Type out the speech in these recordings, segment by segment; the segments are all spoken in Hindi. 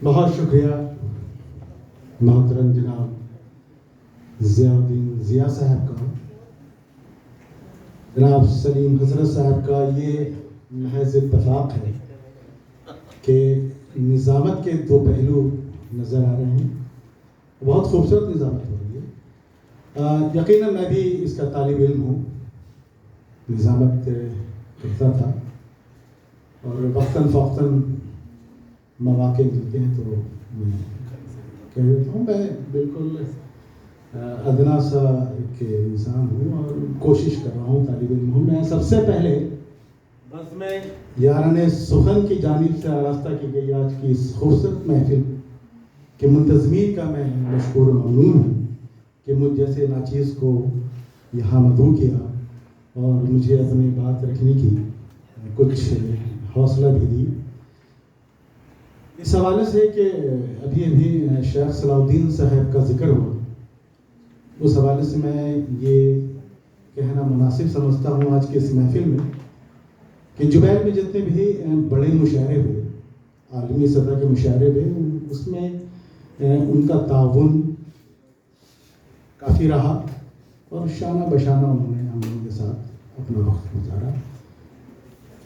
बहुत शुक्रिया मोहतरम जनाब ज़ियाउद्दीन ज़िया साहब का, जनाब सलीम हजरत साहब का। ये महज इत्तफाक है कि निज़ामत के दो पहलू नज़र आ रहे हैं। बहुत खूबसूरत निज़ामत हो रही है। यकीनन मैं भी इसका तालिब इल्म हूँ, निज़ामत करता था और वक्तन फ़ौक्तन मौक़े मिलते हैं तो मैं कह देता हूँ। मैं बिल्कुल अदना सा एक इंसान हूँ और कोशिश कर रहा हूँ, तालिब इल्म हूँ। मैं सबसे पहले बस में याराने सुखन की जानिब से आरास्ता की गई आज की इस खूबसूरत महफिल के मुंतज़मीन का मैं मशकूर ममनून हूँ कि मुझ जैसे नाचीज़ को यहाँ मदऊ किया और मुझे अपनी बात रखने की कुछ हौसला भी दी। इस हवाले से कि अभी अभी शेख सलाउद्दीन साहब का जिक्र हुआ, उस हवाले से मैं ये कहना मुनासिब समझता हूँ आज के इस महफिल में कि जुबैल में जितने भी बड़े मुशायरे हुए, आलमी सतह के मुशायरे हुए, उसमें उनका ताउन काफ़ी रहा और शाना बशाना उन्होंने हम लोगों के साथ अपना वक्त गुजारा।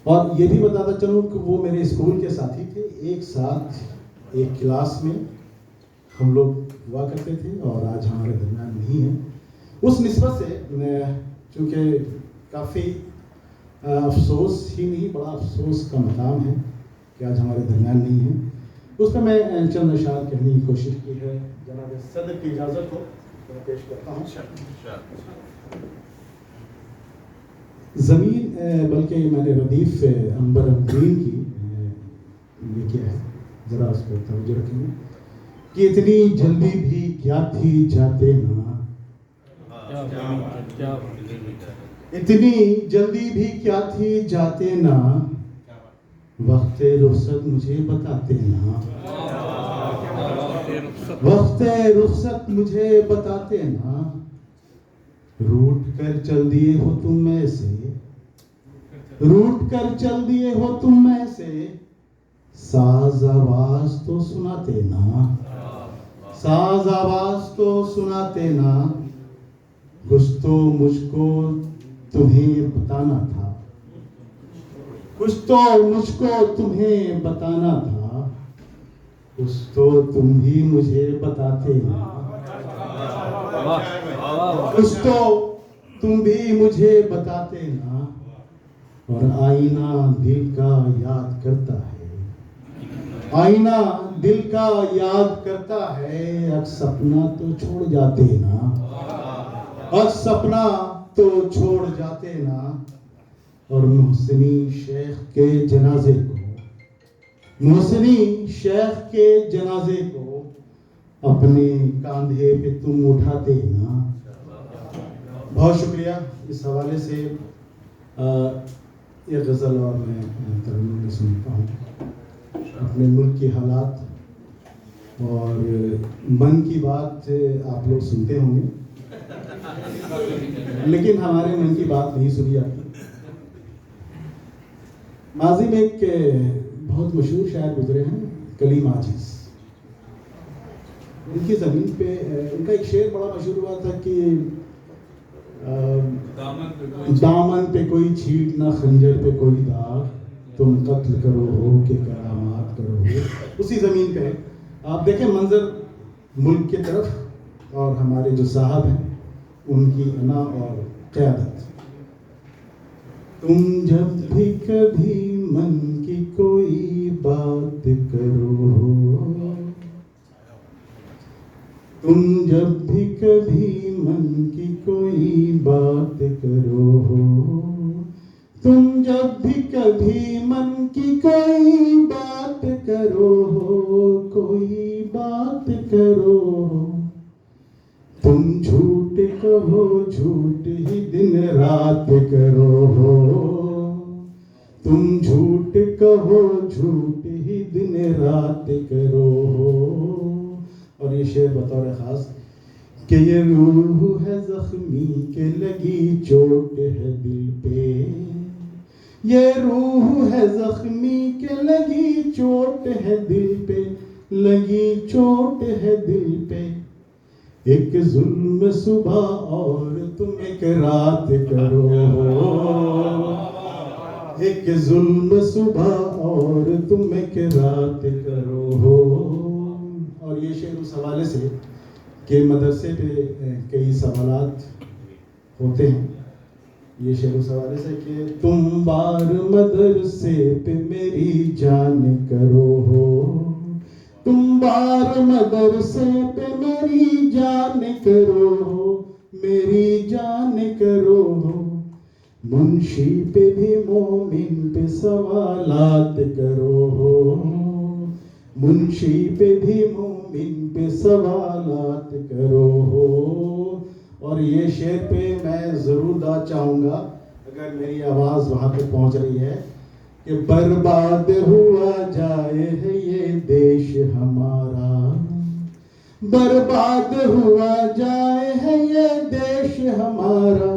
और ये भी बताता चलूँ कि वो मेरे स्कूल के साथी थे, एक साथ एक क्लास में हम लोग हुआ करते थे और आज हमारे दरमियान नहीं है। उस निस्बत से चूँकि काफ़ी अफसोस ही नहीं, बड़ा अफसोस का मकाम है कि आज हमारे दरमियान नहीं है। उस पर मैं चंद अशार कहने की कोशिश की है। जनाब सदर की इजाज़त हो तो मैं पेश करता हूँ। ज़मीन बल्कि मैंने रदीफ़ अंबर अमरीन की ये क्या है, ज़रा उस पर तवज्जो रखेंगे कि इतनी जल्दी भी क्या थी जाते ना, इतनी जल्दी भी क्या थी जाते ना, वक्त रुखसत मुझे बताते ना, वक्त रुखसत मुझे बताते ना, रूठ कर चल दिए हो तुम में से, रूठ कर चल दिए हो तुम में से, साज आवाज तो सुनाते ना, साज आवाज तो सुनाते ना, कुछ तो मुझको तुम्हें बताना था, कुछ तो मुझको तुम्हें बताना था, कुछ तो तुम भी मुझे बताते ना, कुछ तो तुम भी मुझे बताते ना। और आईना दिल का याद करता है, आईना दिल का याद करता है, अब सपना तो छोड़ जाते ना, अब सपना तो छोड़ जाते ना। और मोहसिनी शेख के जनाजे को, मोहसिनी शेख के जनाजे को अपने कंधे पे तुम उठाते ना। बहुत शुक्रिया। इस हवाले से ये गज़ल और मैं तरन्नुम में सुनता हूँ अपने मुल्क की हालात और मन की बात आप लोग सुनते होंगे, लेकिन हमारे मन की बात नहीं सुनी जाती। माजी में एक बहुत मशहूर शायर गुजरे हैं, कलीम आजिज़। उनकी ज़मीन पे उनका एक शेर बड़ा मशहूर हुआ था कि दामन पे कोई छींट ना, खंजर पे कोई दाग, तुम कत्ल करो हो कि करामात करो हो। उसी ज़मीन पे आप देखें मंजर मुल्क की तरफ और हमारे जो साहब हैं उनकी अना और क़यादत। तुम जब भी कभी मन की कोई बात करो, तुम जब भी कभी मन की कोई बात करो, तुम जब भी कभी मन की कोई बात करो, कोई बात करो, तुम झूठ कहो झूठ ही दिन रात करो, तुम झूठ कहो झूठ ही दिन रात करो। और ये शेर बतौर ख़ास कि ये रूह है ज़ख्मी के लगी चोट है दिल पे, ये रूह है ज़ख्मी के लगी चोट है दिल पे, लगी चोट है दिल पे, एक जुल्म सुबह और तुम एक रात करो, एक जुल्म सुबह और तुम एक रात करो। और ये शेर उस हवाले से कि मदरसे पे कई सवालात होते हैं। ये शेर उस हवाले से कि तुम बार मदरसे पे मेरी जान करो हो, तुम बार मदरसे पे मेरी जान करो हो, मेरी जान करो हो। मुंशी पे भी मोमिन पे सवालात करो हो, मुंशी पे भी मोमिन पे सवालात करो हो। और ये शेर पे मैं ज़रूर दाद चाहूँगा, अगर मेरी आवाज़ वहाँ पे पहुँच रही है, कि बर्बाद हुआ जाए है ये देश हमारा, बर्बाद हुआ जाए है ये देश हमारा,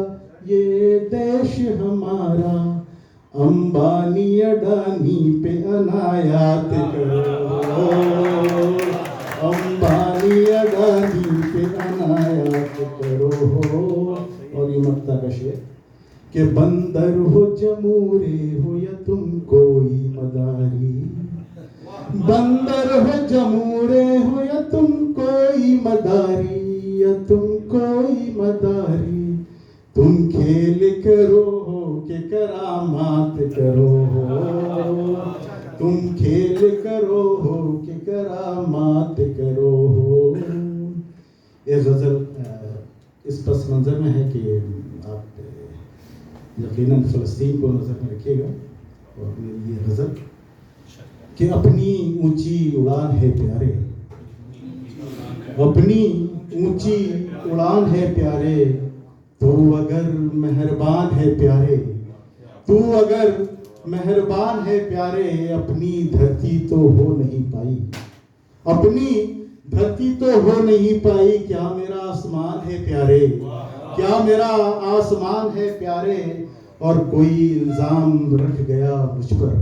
ये देश हमारा। अंबानी अडानी पे अनायात करो, अंबानी अडानी पे अनायात करो। और ये मक्ता का शेर कि बंदर हो जमूरे हो या तुम कोई मदारी, बंदर हो जमूरे हो या तुम कोई मदारी, या तुम कोई मदारी। तुम खेल करो हो के करामात करो हो, तुम खेल करो हो के करामात करो हो। ये गज़ल इस पस मंज़र में है कि आप यकीनन फ़लस्तीन को नज़र में रखिएगा। और ये गज़ल कि अपनी ऊंची उड़ान है प्यारे, अपनी ऊंची उड़ान है प्यारे, तू अगर मेहरबान है प्यारे, तू अगर मेहरबान है प्यारे। अपनी धरती तो हो नहीं पाई, अपनी धरती तो हो नहीं पाई, क्या मेरा आसमान है प्यारे, क्या मेरा आसमान है प्यारे। और कोई इल्ज़ाम रख गया मुझ पर,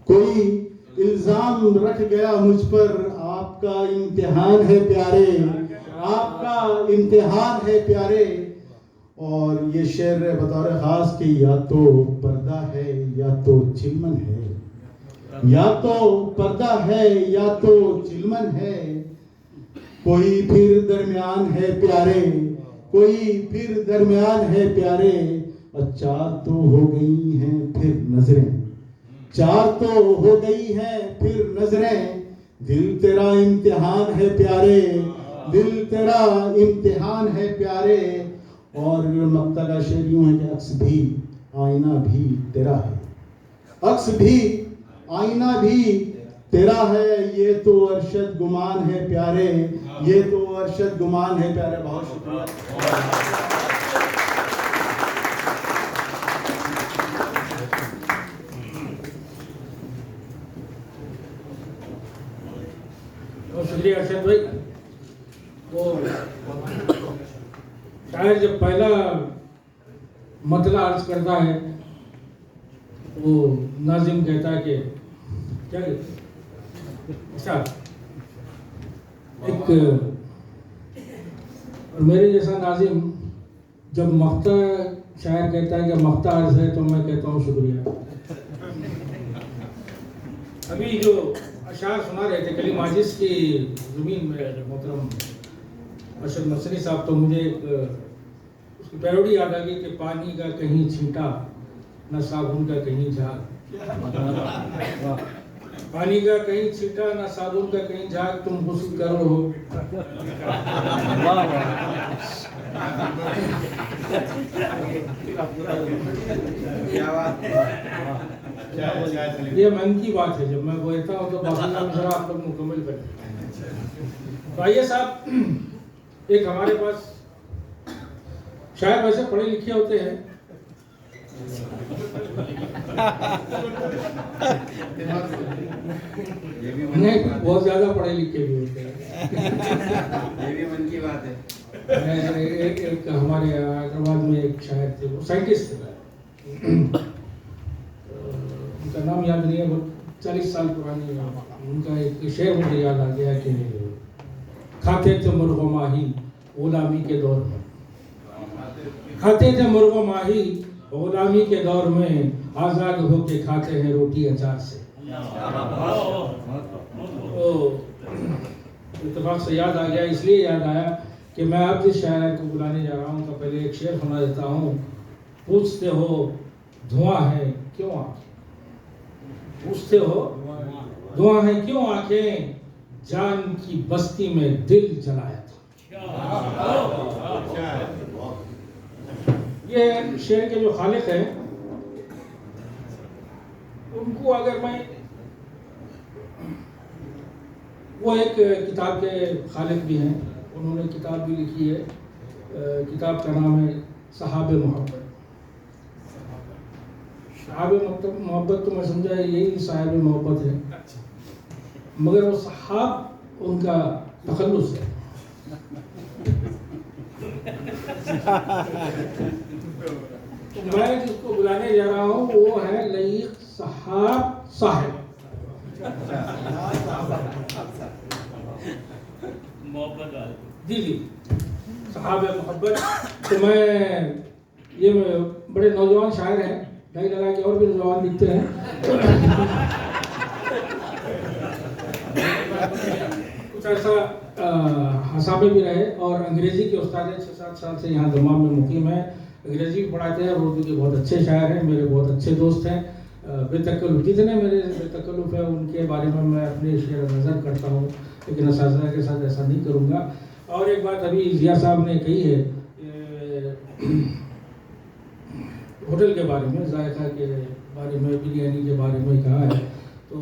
कोई इल्ज़ाम रख गया मुझ पर, आपका इम्तिहान है प्यारे, आपका इम्तिहान है प्यारे। और ये शेर बतौर ख़ास कि या तो पर्दा है या तो चिलमन है, या तो पर्दा है या तो चिलमन है। कोई फिर दरमियान है प्यारे, कोई फिर दरमियान है प्यारे। और चार तो हो गई हैं फिर नजरें, चार तो हो गई हैं फिर नजरें। दिल तेरा इम्तिहान है प्यारे, दिल तेरा इम्तिहान है प्यारे। और मक्ता का शेर यूं है कि अक्स भी आईना भी तेरा है, अक्स भी आईना भी तेरा है। ये तो अरशद गुमान है प्यारे, ये तो अरशद गुमान है प्यारे। बहुत शुक्रिया। बहुत शुक्रिया अरशद भाई। वो शायर जब पहला मतला अर्ज करता है, वो नाजिम कहता है कि क्या अच्छा एक, और मेरे जैसा नाजिम जब मख्ता शायर कहता है कि मख्ता अर्ज है, तो मैं कहता हूँ शुक्रिया। अभी जो अशार सुना रहे थे कली माजिस की ज़मीन में मोहतरम अरशद मसरी साहब, तो मुझे उसकी पैरोडी याद आ गई कि पानी का कहीं छींटा न साबुन का कहीं झाग, पानी का कहीं छींटा न साबुन का कहीं झाग, तुम गुस्ल करो हो। ये मन की बात है, जब मैं बोलता हूँ तो बाकी काम जरा आप लोग मुकम्मल करें। तो आइए साहब, एक हमारे पास शायद वैसे पढ़े लिखे होते हैं, नहीं बहुत ज्यादा पढ़े लिखे भी होते हैं, ये भी मन की बात है। एक हमारे हैदराबाद में एक शायर थे, वो साइंटिस्ट थे, उनका नाम याद नहीं है, बहुत 40 साल पुरानी उनका एक शेर मुझे याद आ गया कि खाते थे मुर्गो माही गुलामी के दौर में, खाते थे मुर्गो माही गुलामी के दौर में, आज़ाद होके खाते हैं रोटी अचार से। तो इत्तेफाक से याद आ गया, इसलिए याद आया कि मैं आप जिस शायर को बुलाने जा रहा हूँ तो पहले एक शेर सुना देता हूँ। पूछते हो धुआं है क्यों आंखें, पूछते हो धुआं है क्यों आंखें, जान की बस्ती में दिल जलाया था। ये शेर के जो खालिक हैं उनको अगर मैं, वो एक किताब के खालिक भी हैं, उन्होंने किताब भी लिखी है, किताब का नाम है सहाबे मोहब्बत। सहाबे मोहब्बत तो मैं समझा यही साहिब मोहब्बत है, मगर वो सहाब उनका तखल्लुस है। तो मैं जिसको बुलाने जा रहा हूँ वो है लईक सहाब साहिब। जी जी, सहाबे मोहब्बत। तो ये बड़े नौजवान शायर हैं, नहीं लगा कि और भी नौजवान दिखते हैं। कुछ ऐसा हसाबे भी रहे और अंग्रेजी के उस्ताद हैं, 6-7 साल से यहाँ दमाम में मुकीम है, अंग्रेजी भी पढ़ाते हैं और उर्दू के बहुत अच्छे शायर हैं, मेरे बहुत अच्छे दोस्त हैं। बेतकल्लुफ़ जितने मेरे बेतकल्लुफ़ है उनके बारे में मैं अपने शेर नज़र करता हूँ, लेकिन असातिज़ा के साथ ऐसा नहीं करूँगा। और एक बात अभी जिया साहब ने कही है होटल के बारे में, जायका के बारे में, बिरयानी के बारे में कहा है, तो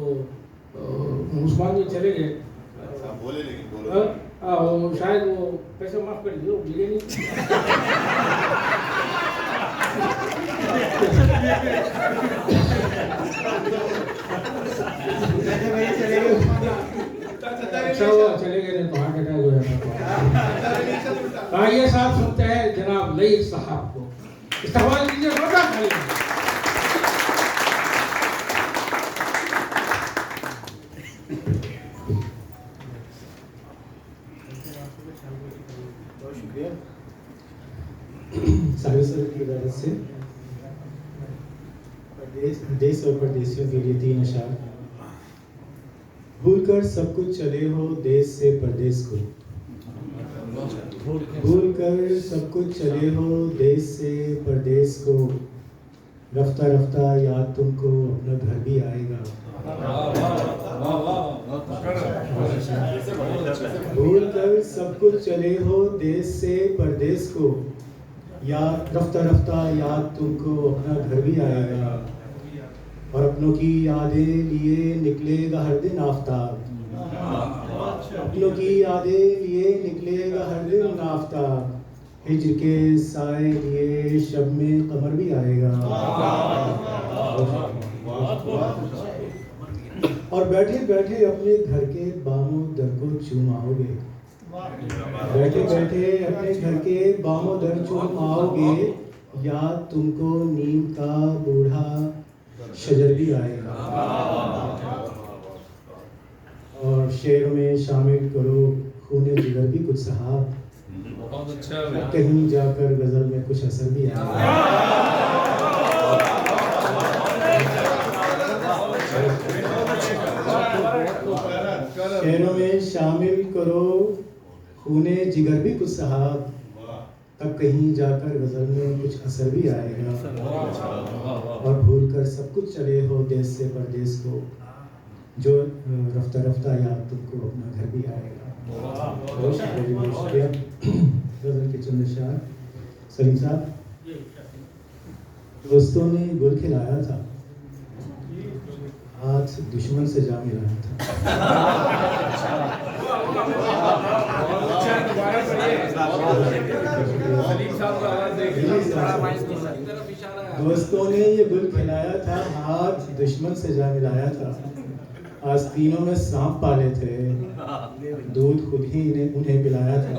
उस्मान जी चले गए, बोले लेकिन बोले शायद वो पैसे माफ़ कर दिए बिरयानी। अच्छा हुआ चले गए, नहीं तो हार्ट अटैक हो जाता। आइए साहब सुनते हैं जनाब लईक साहब को, इस्तेमाल कीजिए रोटा खाली। बहुत शुक्रिया साहिब सर की इजाज़त से। देश और परदेशियों के लिए 3 अशार। भूल कर सब कुछ चले हो देश से परदेश को, भूल कर सब कुछ चले हो देश से परदेश को, रफ्ता रफ्ता याद तुमको अपना घर भी आएगा। भूल कर सब कुछ चले हो देश से परदेश को, याद रफ्ता रफ्ता याद तुमको अपना घर भी आएगा। और अपनों की यादें लिए निकलेगा हर दिन आफताब, अपनों की यादें लिए निकलेगा हर दिन आफताब, हिज्र के साए लिए शब में कमर भी आएगा। और बैठे बैठे अपने घर के बामों दर को चूमाओगे, बैठे बैठे अपने घर के बामों दर चूमाओगे, याद तुमको नीम का बूढ़ा शजर भी आएगा। और शेर में शामिल करो खूने जिगर भी कुछ सहाब, बहुत अच्छा, कहीं जाकर गजल में कुछ असर भी आएगा। शेरों में शामिल करो खूने जिगर भी कुछ सहाब, तब कहीं जाकर गजल में कुछ असर भी आएगा। और भूल कर सब कुछ चले हो देश से परदेश को, जो रफ्ता रफ्ता याद तुमको अपना घर भी आएगा। बहुत शुक्रिया। गजल के चंद अशार। सलीम साहब, दोस्तों ने गुल खिलाया था, आज दुश्मन से जा मिलाया था। दोस्तों ने ये गुल खिलाया था, आज दुश्मन से जा मिलाया था। आज तीनों में सांप पाले थे, दूध खुद ही उन्हें पिलाया था।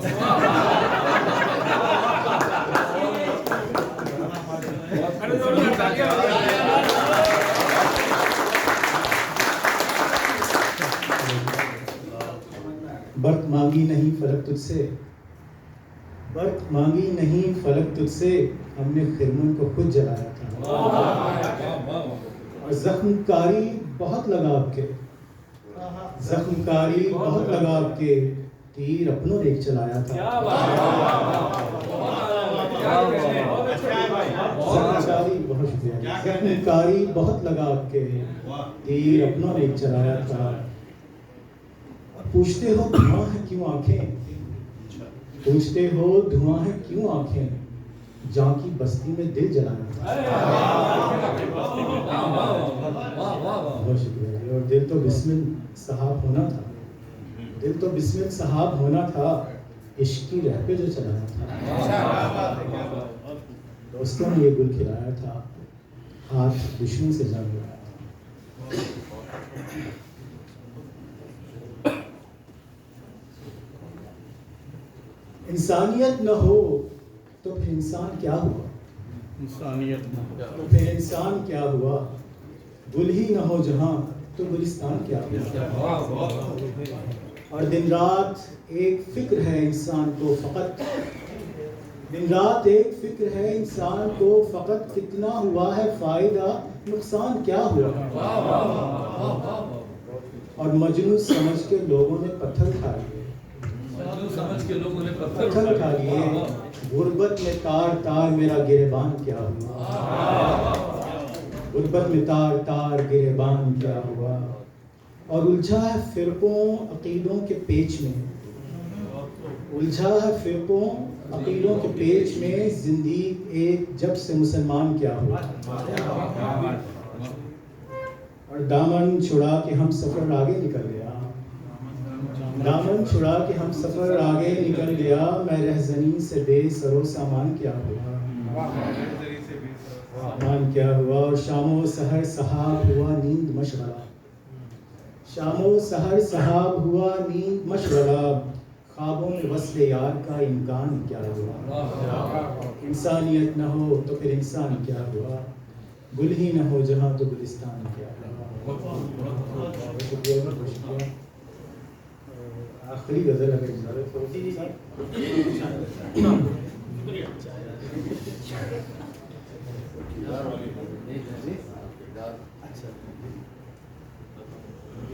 बर्त मांगी नहीं फलक तुझसे, बर्त मांगी नहीं फलक तुझसे, हमने खिरमन को खुद जलाया था। और जख्मकारी बहुत लगा आपके, जख्मकारी बहुत लगा आपके, तीर अपनों ने एक चलाया था। जख्मकारी बहुत शुक्रिया, जख्मकारी बहुत लगा आपके, तीर अपनों ने एक चलाया था। पूछते हो धुआं है क्यों आंखें, पूछते हो धुआं है क्यों आंखें, जहाँ की बस्ती में दिल जलाया था। बहुत शुक्रिया जी। और दिल तो बिस्मिल साहब होना था, दिल तो बिस्मिल साहब होना था, इश्क की राह पे जो चलाया था। दोस्तों ने ये गुल खिलाया था, हाथ दुश्मन से जा मिलाया था। इंसानियत न हो तो फिर इंसान क्या हुआ, इंसानियत न हो तो फिर इंसान क्या हुआ, गुल ही न हो जहां तो गुलिस्तान क्या हुआ। और दिन रात एक फिक्र है इंसान को फ़कत, दिन रात एक फिक्र है इंसान को फ़कत, कितना हुआ है फ़ायदा नुकसान क्या हुआ। और मजनू समझ के लोगों ने पत्थर खा लिए, समझ के लोगों ने पत्थर खा लिए, गुर्बत में तार तार मेरा गिरेबान क्या हुआ, गुर्बत में तार तार गिरेबान क्या हुआ। और उलझा है फिरकों अकीदों के पेच में, उलझा है फिरकों अकीदों के पेच में, जिंदगी एक जब से मुसलमान क्या हुआ। और दामन छुड़ा के हम सफर आगे निकल गया, दामन छुड़ा के हम सफर आगे निकल गया, मैं रहज़नी से बेसरो सामान क्या हुआ, सामान क्या हुआ। और शामो सहर सहाब हुआ नींद मशगला, शामो सहर सहाब हुआ नींद मशगला, ख्वाबों में वस्ले यार का इम्कान क्या हुआ। इंसानियत न हो तो फिर इंसान क्या हुआ, गुल ही न हो जहाँ तो गुलिस्तान क्या हुआ। आखिरी गजल अगर इजाजत हो।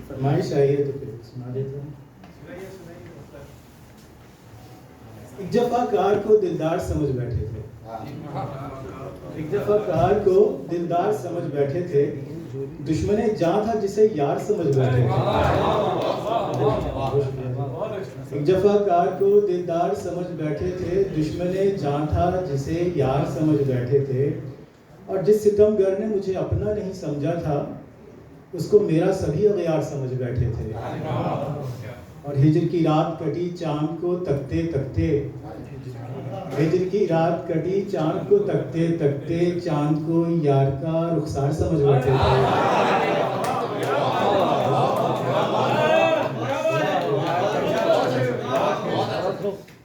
फरमाइश आई है तो फिर सुना देता हूँ। एक जफ़ाकार को दिलदार समझ बैठे थे, एक जफ़ाकार को दिलदार समझ बैठे थे, दुश्मने जान था जिसे यार समझ बैठे थे। एक जफ़ाकार को दिलदार समझ बैठे थे, दुश्मने जान था जिसे यार समझ बैठे थे। और जिस सितमगर ने मुझे अपना नहीं समझा था, उसको मेरा सभी अग़यार समझ बैठे थे। और हिजर की रात कटी चांद को तकते तकते, हिजर की रात कटी चांद को तकते तकते, चांद को यार का रुखसार समझ बैठे थे।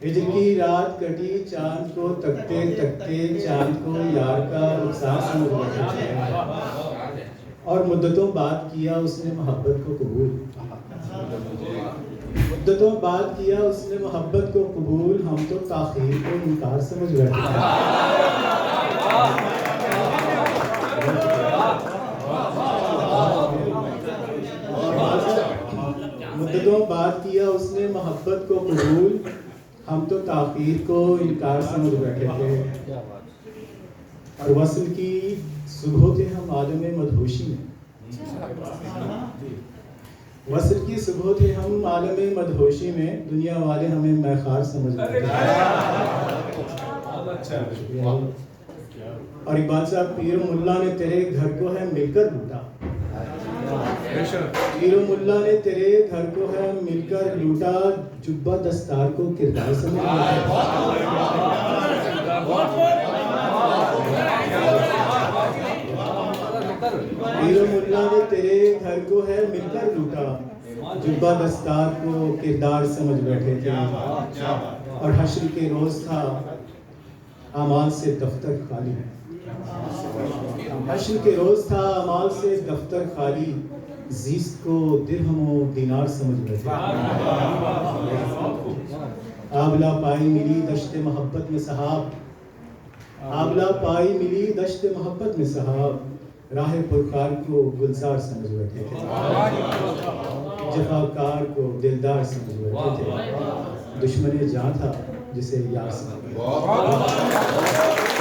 हिजर की रात कटी चांद को तकते तकते, चांद को यार का रुखसार समझ बैठे थे। और मुद्दतों बाद किया उसने मोहब्बत को कबूल, मुद्दतों बाद किया उसने मोहब्बत को कबूल, हम तो ताख़ीर को इनकार समझ बैठे थे। मुद्दतों बाद किया उसने मोहब्बत को कबूल, हम तो ताख़ीर को इनकार समझ बैठे थे। और वस्ल की सुबह थे हम आलम मदहोशी में, वस्ल की सुबह थे हम आलम मदहोशी में, दुनिया वाले हमें मैखार समझ बैठे थे। और इकबाल साहब, पीर मुल्ला ने तेरे घर को है मिलकर लूटा, पीर मुल्ला ने तेरे घर को है मिलकर लूटा, जुब्बा दस्तार को किरदार समझ पीर मुल्ला ने तेरे घर को है मिलकर लूटा, जुब्बा दस्तार को किरदार समझ बैठे थे। और हश्र के रोज था अमाल से दफ्तर खाली, हश्र के रोज था अमाल से दफ्तर खाली, जीस्त को दिरहम व दीनार समझ बैठे। आबला पाई मिली दश्त मोहब्बत में सहाब, आबला पाई मिली दश्त मोहब्बत में सहाब, राह पुरकार को गुलजार समझ बैठे थे, जफाकार को दिलदार समझ बैठे थे, दुश्मन जान था जिसे यार समझ बैठे थे।